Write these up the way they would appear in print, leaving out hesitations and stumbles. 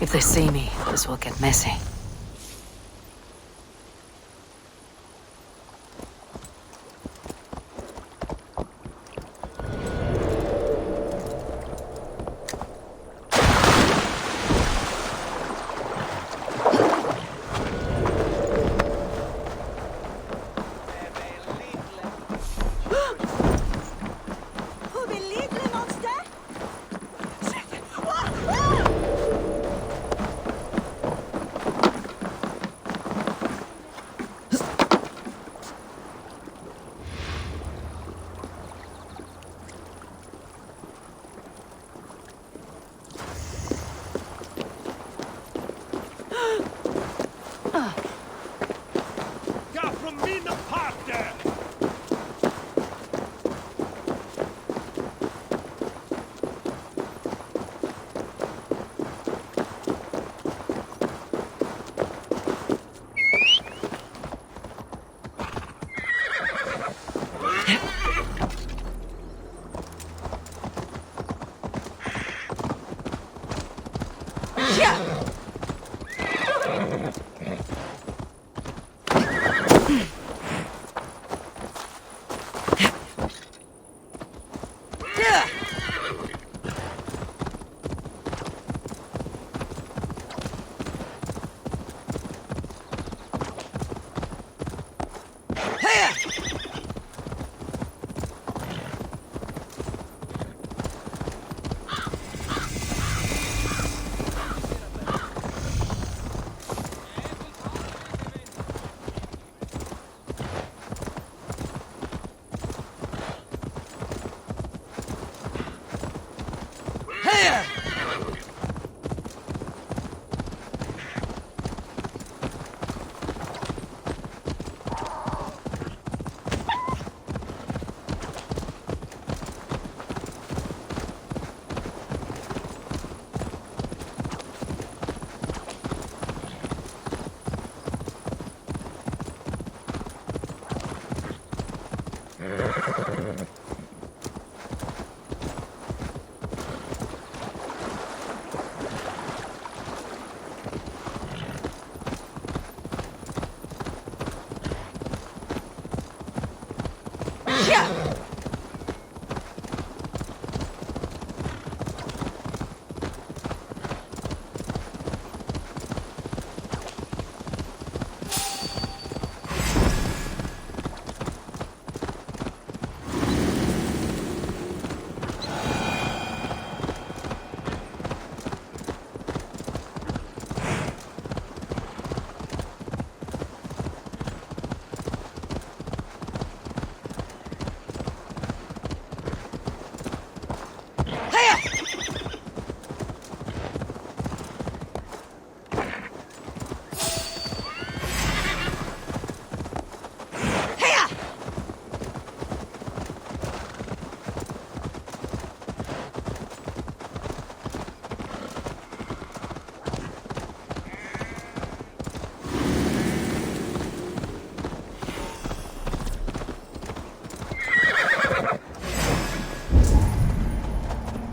If they see me, this will get messy.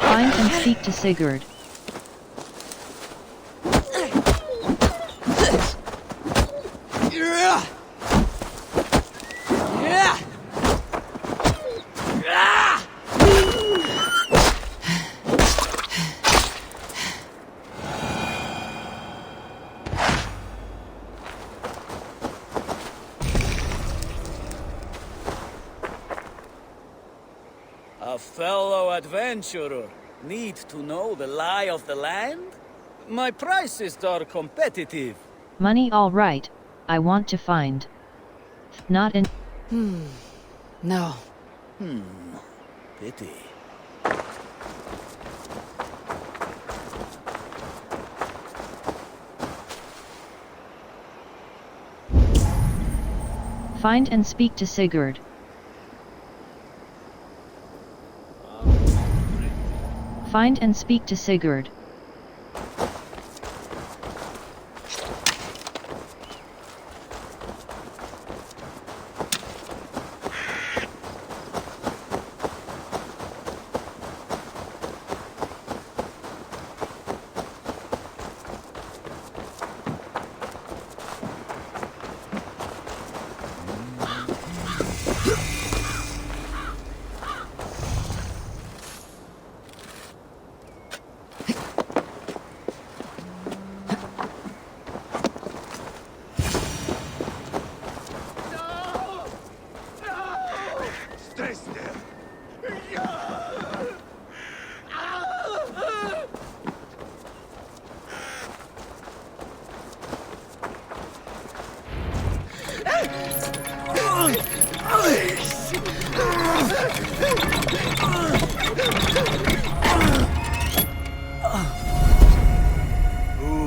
Find and speak to Sigurd. A fellow adventurer need to know the lie of the land? My prices are competitive. Money all right, I want to find. Not in... No. Pity. Find and speak to Sigurd. Find and speak to Sigurd.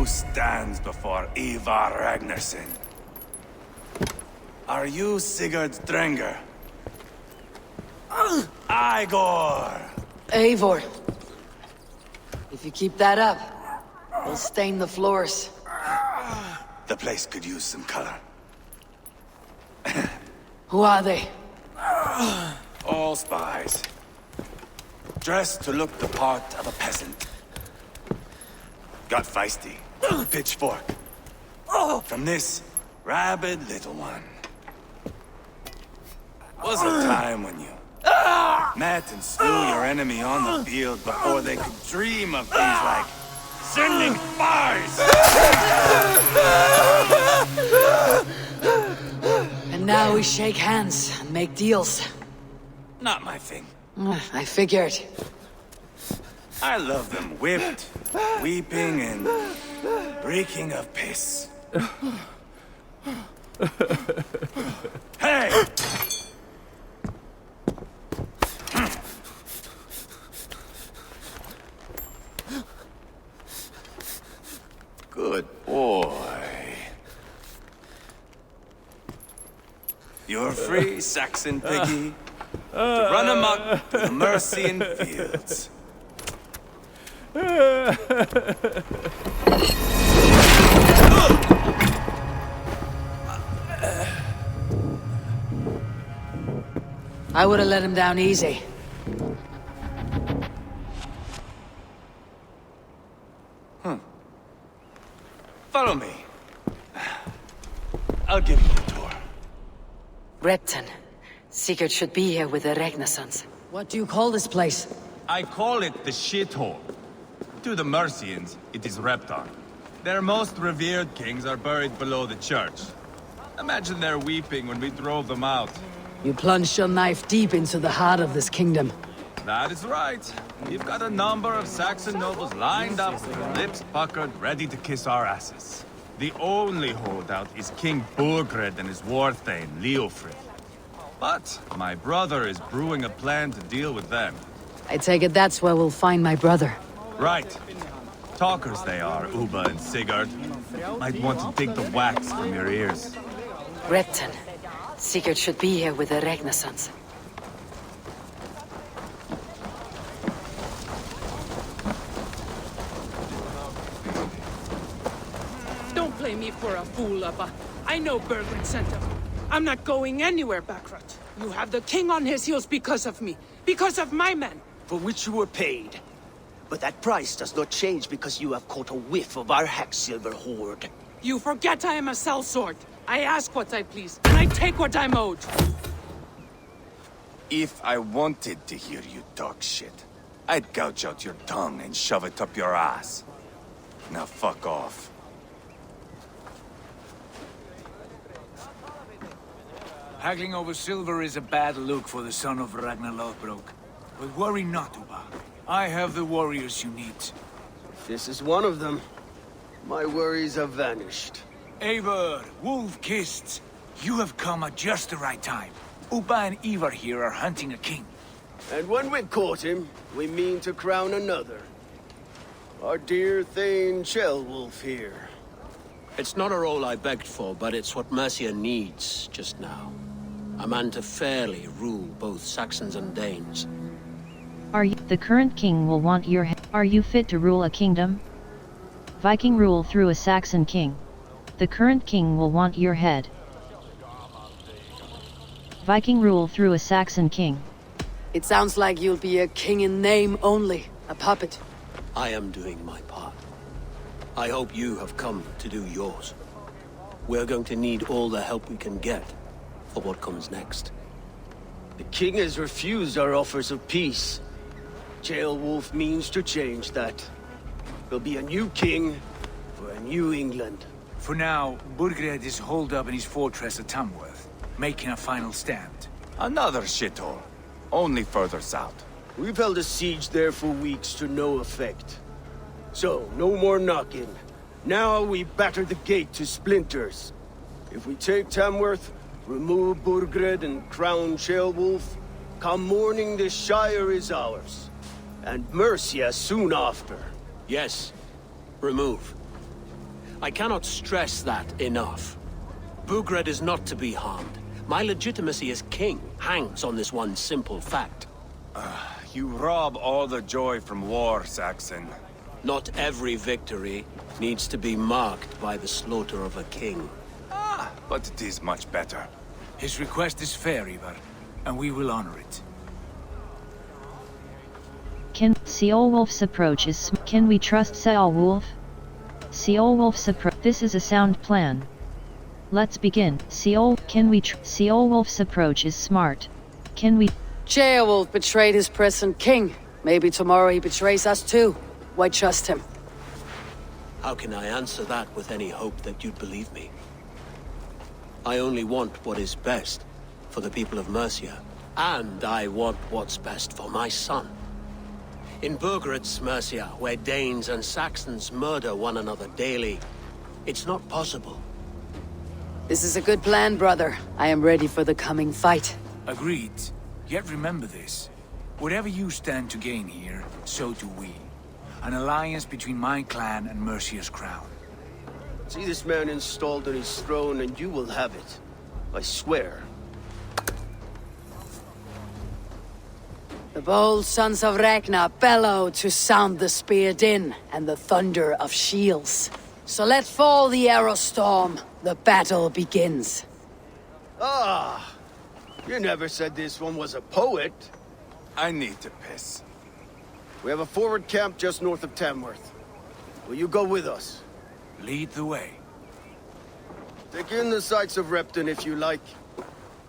Who stands before Ivar Ragnarsson? Are you Sigurd Drenger? Igor! Eivor. If you keep that up, we'll stain the floors. The place could use some color. Who are they? All spies. Dressed to look the part of a peasant. Got feisty. Pitchfork. From this rabid little one. Was a time when you met and slew your enemy on the field before they could dream of things like sending spies! And now we shake hands and make deals. Not my thing. I figured. I love them whipped, weeping, and reeking of piss. Hey! Good boy. You're free, Saxon piggy, to run amok to the Mercian fields. I would have let him down easy. Follow me. I'll give you a tour. Repton. Sigurd should be here with the Ragnarssons. What do you call this place? I call it the shithole. To the Mercians, it is Repton. Their most revered kings are buried below the church. Imagine their weeping when we drove them out. You plunged your knife deep into the heart of this kingdom. That is right. We've got a number of Saxon nobles lined up with their lips puckered, ready to kiss our asses. The only holdout is King Burgred and his war thane, Leofrid. But my brother is brewing a plan to deal with them. I take it that's where we'll find my brother. Right. Talkers they are, Uba and Sigurd. Might want to dig the wax from your ears. Repton. Sigurd should be here with the Ragnarssons. Don't play me for a fool, Abba. I know Berglund sent him. I'm not going anywhere, Backrot. You have the king on his heels because of me. Because of my men. For which you were paid. But that price does not change because you have caught a whiff of our Hacksilver hoard. You forget I am a sellsword. I ask what I please, and I take what I'm owed. If I wanted to hear you talk shit, I'd gouge out your tongue and shove it up your ass. Now fuck off. Haggling over silver is a bad look for the son of Ragnar Lothbrok. But worry not, Uba. I have the warriors you need. This is one of them. My worries have vanished. Eivor, Wolf-Kissed, you have come at just the right time. Uba and Ivar here are hunting a king. And when we've caught him, we mean to crown another. Our dear Thane Chelwolf here. It's not a role I begged for, but it's what Mercia needs just now. A man to fairly rule both Saxons and Danes. Are you the current king will want your head? Are you fit to rule a kingdom? Viking rule through a Saxon king. The current king will want your head. Viking rule through a Saxon king. It sounds like you'll be a king in name only, a puppet. I am doing my part. I hope you have come to do yours. We're going to need all the help we can get for what comes next. The king has refused our offers of peace. Chelwolf means to change that. There'll be a new king for a new England. For now, Burgred is holed up in his fortress at Tamworth, making a final stand. Another shithole. Only further south. We've held a siege there for weeks to no effect. So, no more knocking. Now we batter the gate to splinters. If we take Tamworth, remove Burgred and crown Chelwolf, come morning the Shire is ours. And Mercia soon after. Yes, remove. I cannot stress that enough. Bugred is not to be harmed. My legitimacy as king hangs on this one simple fact. You rob all the joy from war, Saxon. Not every victory needs to be marked by the slaughter of a king. But it is much better. His request is fair, Ivar, and we will honor it. Can Ceolwulf's approach is Can we trust Ceolwulf? Ceolwulf's approach. This is a sound plan. Let's begin. Ceolwulf's approach is smart. Can we? Ceolwulf betrayed his present king. Maybe tomorrow he betrays us too. Why trust him? How can I answer that with any hope that you'd believe me? I only want what is best for the people of Mercia, and I want what's best for my son. In Burgred's Mercia, where Danes and Saxons murder one another daily, it's not possible. This is a good plan, brother. I am ready for the coming fight. Agreed. Yet remember this. Whatever you stand to gain here, so do we. An alliance between my clan and Mercia's crown. See this man installed on his throne and you will have it. I swear. The bold sons of Ragnar bellow to sound the spear din and the thunder of shields. So let fall the arrow storm. The battle begins. Ah! You never said this one was a poet. I need to piss. We have a forward camp just north of Tamworth. Will you go with us? Lead the way. Take in the sights of Repton if you like.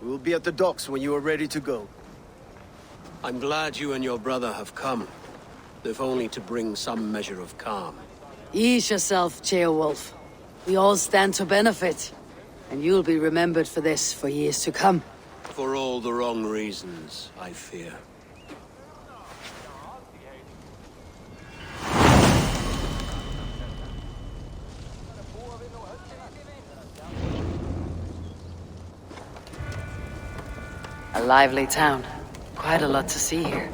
We will be at the docks when you are ready to go. I'm glad you and your brother have come, if only to bring some measure of calm. Ease yourself, Ceolwulf. We all stand to benefit. And you'll be remembered for this for years to come. For all the wrong reasons, I fear. A lively town. Quite a lot to see here.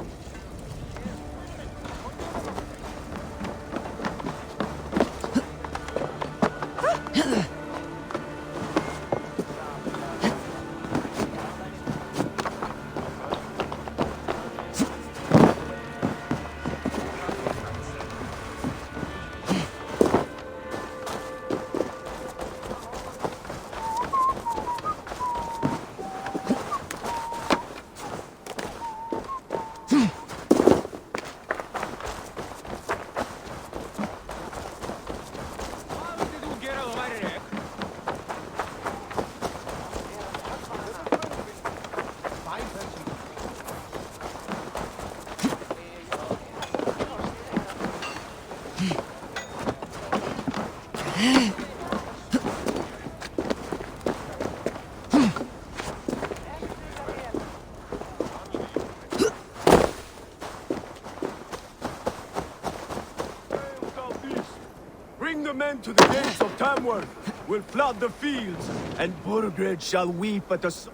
Bring the men to the gates of Tamworth. We'll flood the fields, and Burgred shall weep at us.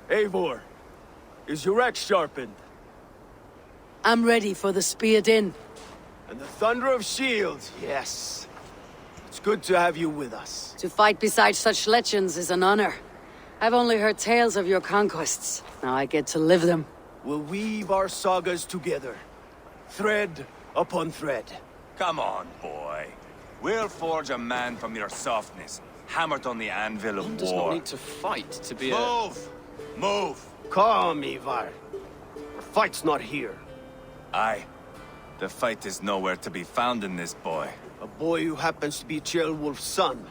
Eivor, is your axe sharpened? I'm ready for the spear din. And the thunder of shields, yes. It's good to have you with us. To fight beside such legends is an honor. I've only heard tales of your conquests. Now I get to live them. We'll weave our sagas together, thread upon thread. Come on, boy. We'll forge a man from your softness, hammered on the anvil of One war. does not need to fight to be a... Move! Move! Calm, Ivar. The fight's not here. Aye. The fight is nowhere to be found in this boy. A boy who happens to be Ceolwulf's son.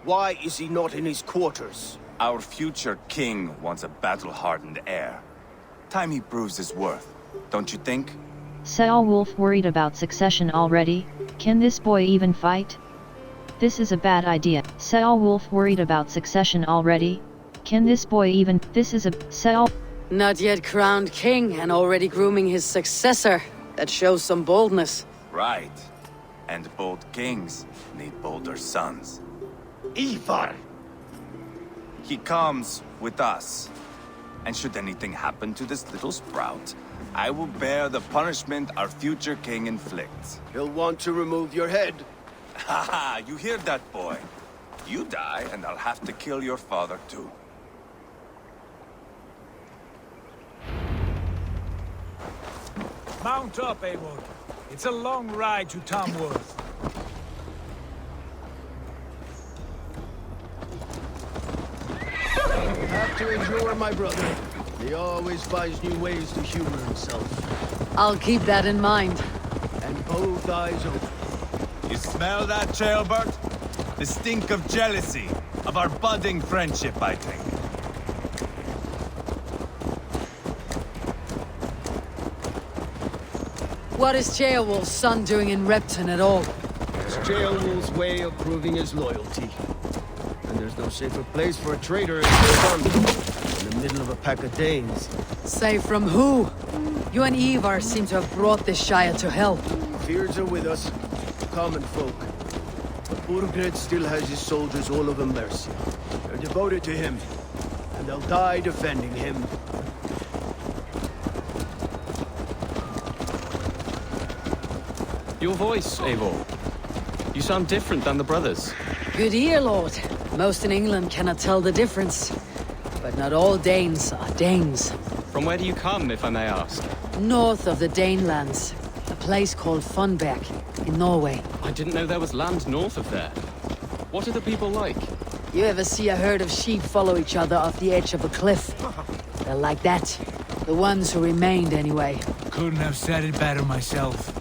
Why is he not in his quarters? Our future king wants a battle-hardened heir. Time he proves his worth, don't you think? Ceolwulf worried about succession already? Can this boy even fight? This is a bad idea. Ceolwulf worried about succession already? Can this boy even... This is a... Not yet crowned king and already grooming his successor. That shows some boldness. Right. And bold kings need bolder sons. Ivar! He comes with us. And should anything happen to this little sprout, I will bear the punishment our future king inflicts. He'll want to remove your head. Haha, you hear that, boy? You die, and I'll have to kill your father, too. Mount up, Eivor. It's a long ride to Tamworth. Have to endure, my brother. He always finds new ways to humor himself. I'll keep that in mind. And both eyes open. You smell that, Jailbird? The stink of jealousy, of our budding friendship, I think. What is Ceolwulf's son doing in Repton at all? It's Ceolwulf's way of proving his loyalty. And there's no safer place for a traitor in the middle of a pack of Danes. Safe from who? You and Ivar seem to have brought this Shire to hell. Fears are with us, common folk. But Burgred still has his soldiers all over Mercia. They're devoted to him, and they'll die defending him. Your voice, Eivor. You sound different than the brothers. Good ear, Lord. Most in England cannot tell the difference. But not all Danes are Danes. From where do you come, if I may ask? North of the Danelands. A place called Funberg, in Norway. I didn't know there was land north of there. What are the people like? You ever see a herd of sheep follow each other off the edge of a cliff? They're like that. The ones who remained, anyway. Couldn't have said it better myself.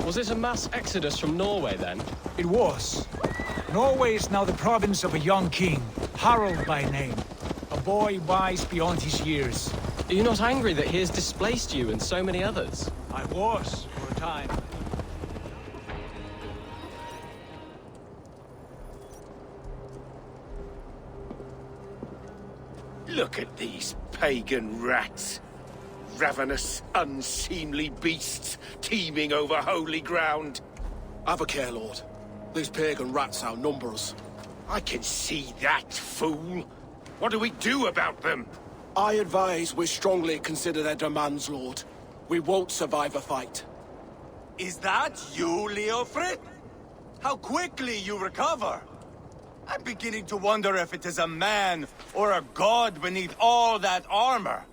Was it a mass exodus from Norway, then? It was. Norway is now the province of a young king, Harald by name. A boy wise beyond his years. Are you not angry that he has displaced you and so many others? I was, for a time. Look at these pagan rats. Ravenous, unseemly beasts teeming over holy ground. Have a care, Lord. These pagan rats outnumber us. I can see that, fool. What do we do about them? I advise we strongly consider their demands, Lord. We won't survive a fight. Is that you, Leofrid? How quickly you recover! I'm beginning to wonder if it is a man or a god beneath all that armor.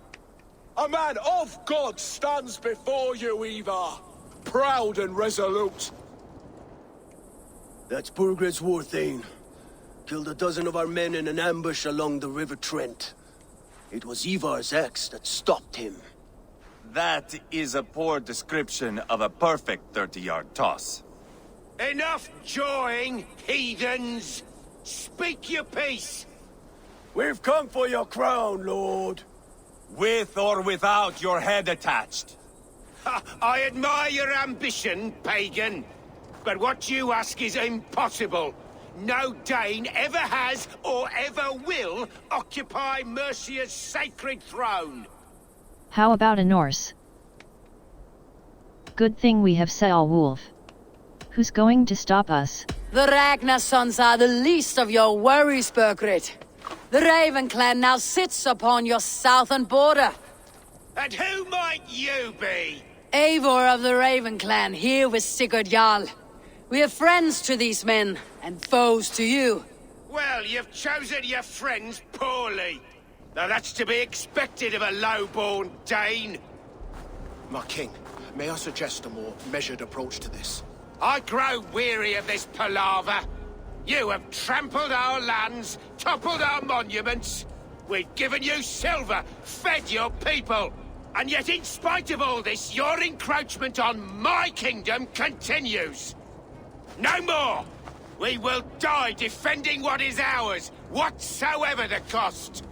A man of God stands before you, Ivar. Proud and resolute. That's Burgred's Warthane. Killed a dozen of our men in an ambush along the River Trent. It was Ivar's axe that stopped him. That is a poor description of a perfect 30-yard toss. Enough jawing, heathens! Speak your piece! We've come for your crown, Lord. With or without your head attached. I admire your ambition, pagan. But what you ask is impossible. No Dane ever has or ever will occupy Mercia's sacred throne. How about a Norse? Good thing we have Ceolwulf. Who's going to stop us? The Ragnar sons are the least of your worries, Burgred. The Raven clan now sits upon your southern border. And who might you be? Eivor of the Raven clan, here with Sigurd Jarl. We are friends to these men, and foes to you. Well, you've chosen your friends poorly. Now that's to be expected of a low-born Dane. My king, may I suggest a more measured approach to this? I grow weary of this palaver. You have trampled our lands, toppled our monuments. We've given you silver, fed your people. And yet in spite of all this, your encroachment on my kingdom continues. No more! We will die defending what is ours, whatsoever the cost.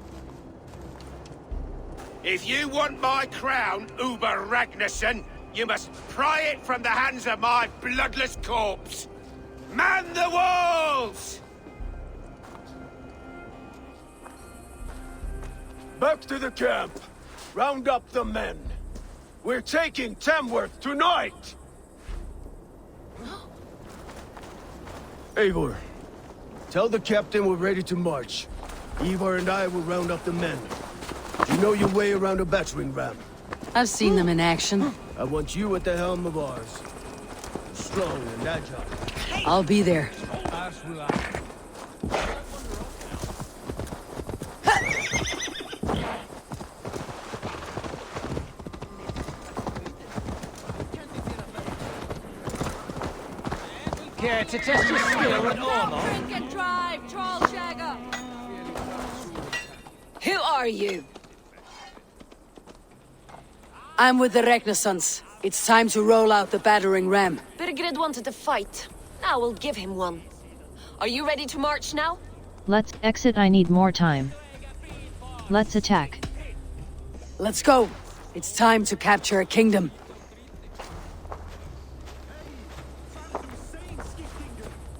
If you want my crown, Uber Ragnarsson, you must pry it from the hands of my bloodless corpse. Man the walls! Back to the camp. Round up the men. We're taking Tamworth tonight! Eivor, tell the captain we're ready to march. Ivar and I will round up the men. You know your way around a battering ram. I've seen them in action. I want you at the helm of ours. Strong and agile. I'll be there. As will I. Care to test your skill at armor? Drink and drive, troll shagger! Who are you? I'm with the Renaissance. It's time to roll out the battering ram. Birgrid wanted to fight. Now we'll give him one. Are you ready to march now? Let's exit. I need more time. Let's attack. Let's go. It's time to capture a kingdom.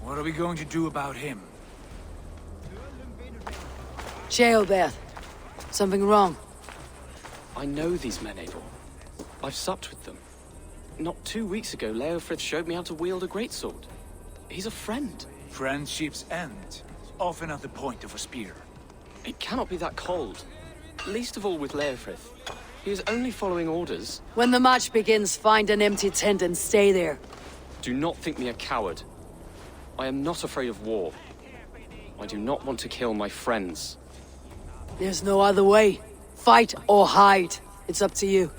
What are we going to do about him? Jailbeth. Something wrong. I know these men, Eivor. I've supped with them. Not 2 weeks ago, Leofrith showed me how to wield a greatsword. He's a friend. Friendship's end, often at the point of a spear. It cannot be that cold. Least of all with Leofrith. He is only following orders. When the march begins, find an empty tent and stay there. Do not think me a coward. I am not afraid of war. I do not want to kill my friends. There's no other way. Fight or hide. It's up to you.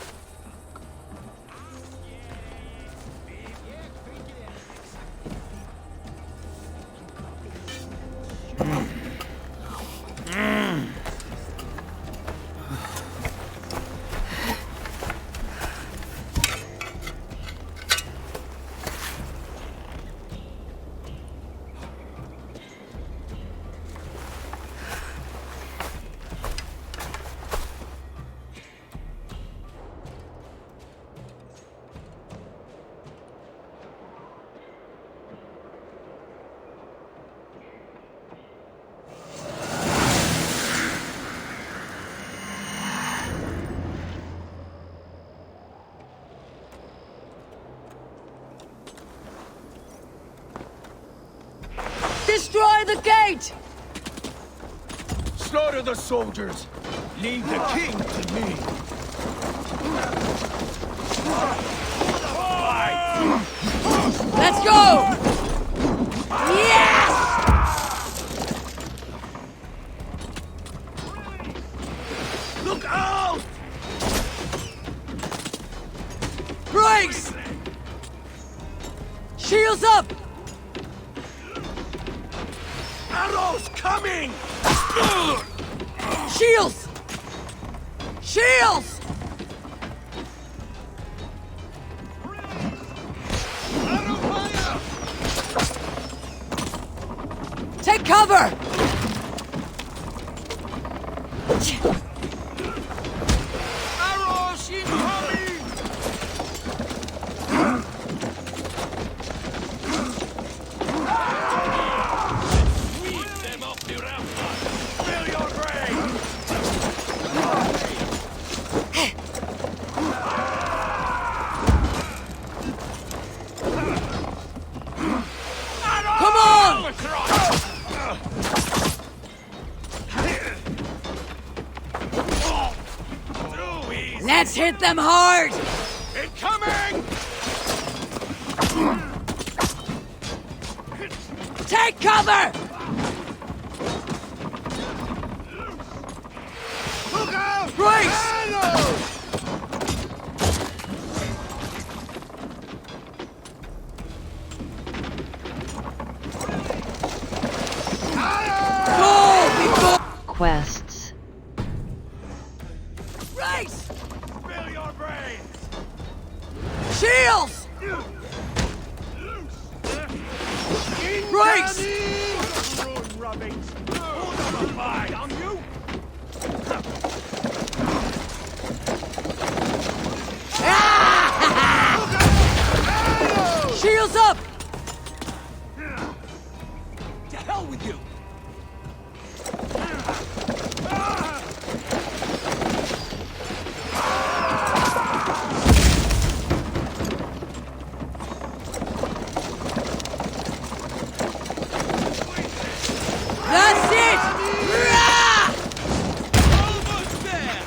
Destroy the gate! Slaughter the soldiers! Leave the king to me! Let's go! Yes! Look out! Brace! Shields up! Arrows coming! Shields! Shields! Take cover! Arrows incoming! Fill your brain! Come on! Let's hit them hard! Incoming! Take cover! Look out! Brace! Arrows! Quests. Brace! Fill your brains! Shields! Brace! Ruin rubbings! Hold on the line, on you! Shields up! To hell with you! That's it! Rah! Almost there!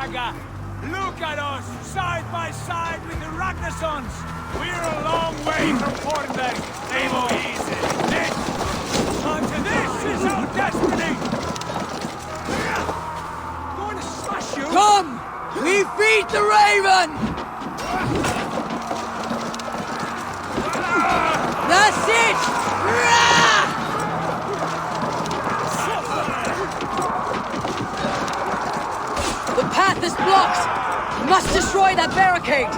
Saga! Look at us, side by side with the Ragnarsons! We're a long way from Fornberg! Evo, easy! This is our destiny! Going to smash you! Come! We beat the Raven! That's it! The path is blocked! We must destroy that barricade!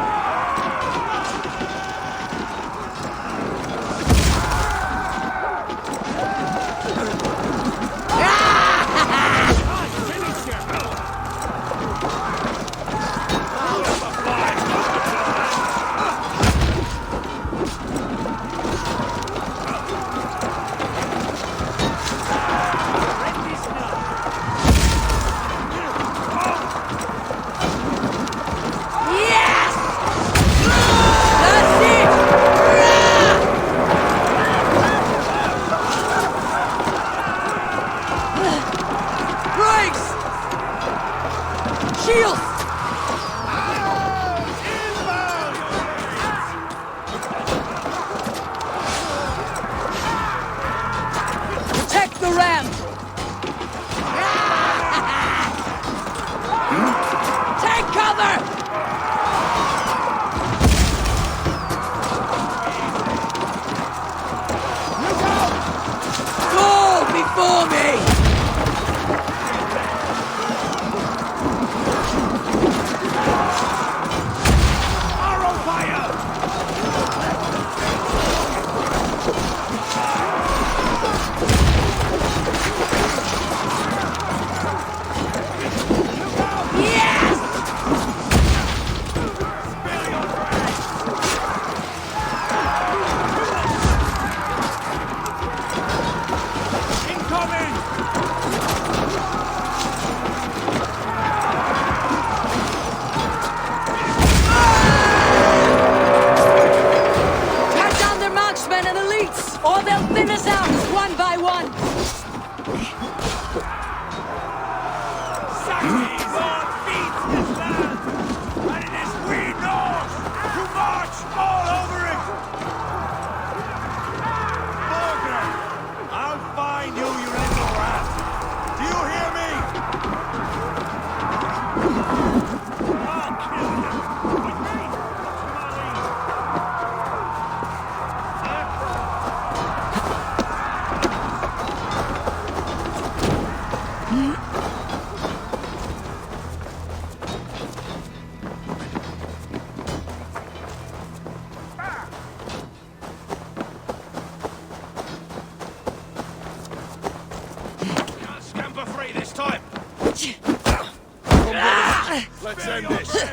Let's end this.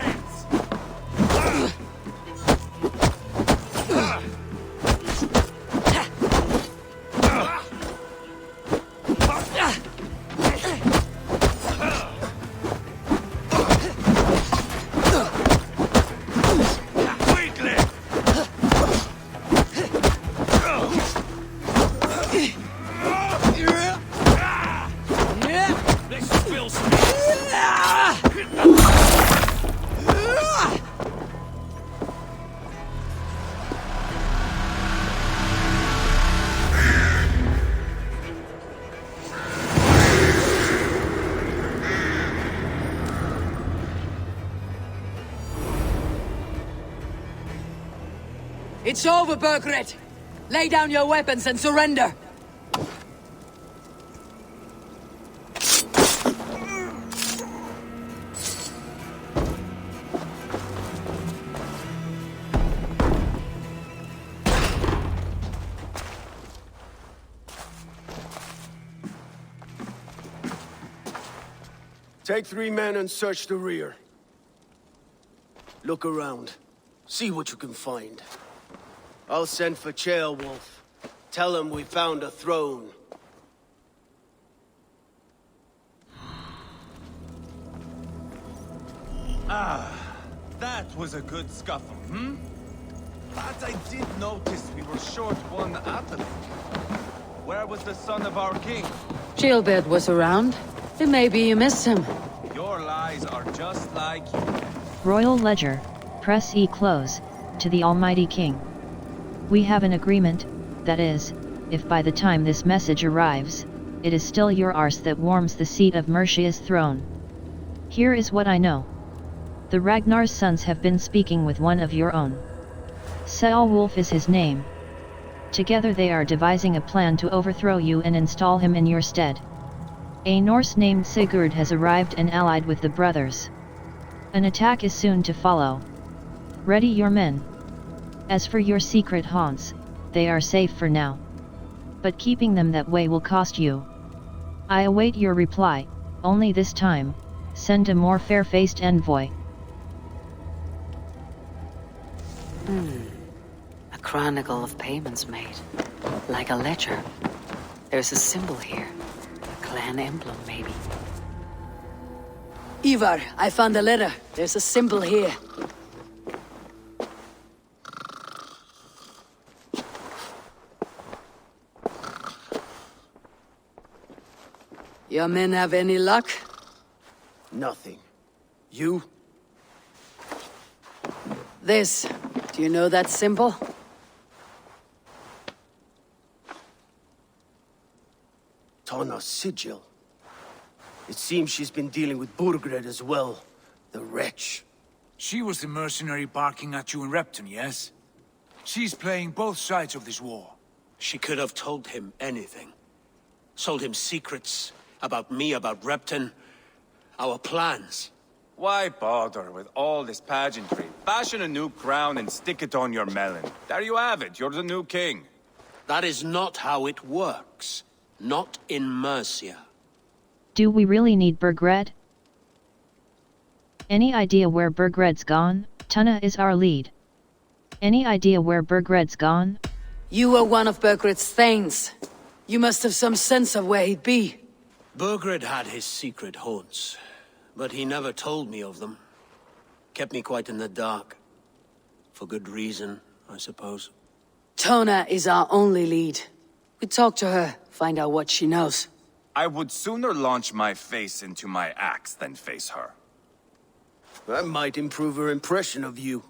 It's over, Burgred! Lay down your weapons and surrender! Take 3 men and search the rear. Look around. See what you can find. I'll send for Ceolwulf. Tell him we found a throne. That was a good scuffle, hmm? But I did notice we were short one athlete. Where was the son of our king? Gilbert was around. Maybe you missed him. Your lies eyes are just like you. Royal Ledger, press E close, to the Almighty King. We have an agreement, that is, if by the time this message arrives, it is still your arse that warms the seat of Mercia's throne. Here is what I know. The Ragnar's sons have been speaking with one of your own. Ceolwulf is his name. Together they are devising a plan to overthrow you and install him in your stead. A Norse named Sigurd has arrived and allied with the brothers. An attack is soon to follow. Ready your men. As for your secret haunts, they are safe for now. But keeping them that way will cost you. I await your reply, only this time, send a more fair-faced envoy. A chronicle of payments made. Like a ledger. There's a symbol here. A clan emblem, maybe. Ivar, I found a letter. There's a symbol here. Your men have any luck? Nothing. You? This. Do you know that symbol? Tana's sigil. It seems she's been dealing with Burgred as well. The wretch. She was the mercenary barking at you in Repton, yes? She's playing both sides of this war. She could have told him anything. Sold him secrets about me, about Repton, our plans. Why bother with all this pageantry? Fashion a new crown and stick it on your melon. There you have it, you're the new king. That is not how it works. Not in Mercia. Do we really need Burgred? Any idea where Burgred's gone? Tunna is our lead. Any idea where Burgred's gone? You were one of Burgred's thanes. You must have some sense of where he'd be. Burgred had his secret haunts, but he never told me of them. Kept me quite in the dark. For good reason, I suppose. Tona is our only lead. We talk to her, find out what she knows. I would sooner launch my face into my axe than face her. That might improve her impression of you.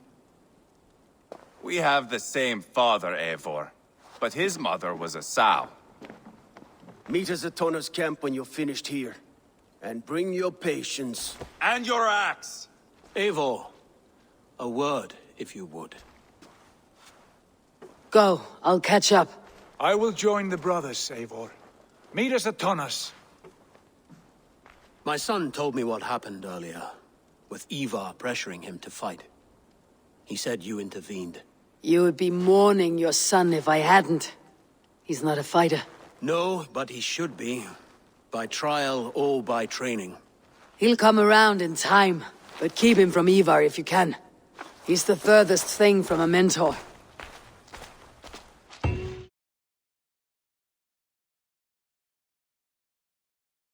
We have the same father, Eivor, but his mother was a sow. Meet us at Tona's camp when you're finished here. And bring your patience. And your axe! Eivor, a word, if you would. Go, I'll catch up. I will join the brothers, Eivor. Meet us at Tonnas. My son told me what happened earlier, with Ivar pressuring him to fight. He said you intervened. You would be mourning your son if I hadn't. He's not a fighter. No, but he should be. By trial or by training. He'll come around in time, but keep him from Ivar if you can. He's the furthest thing from a mentor.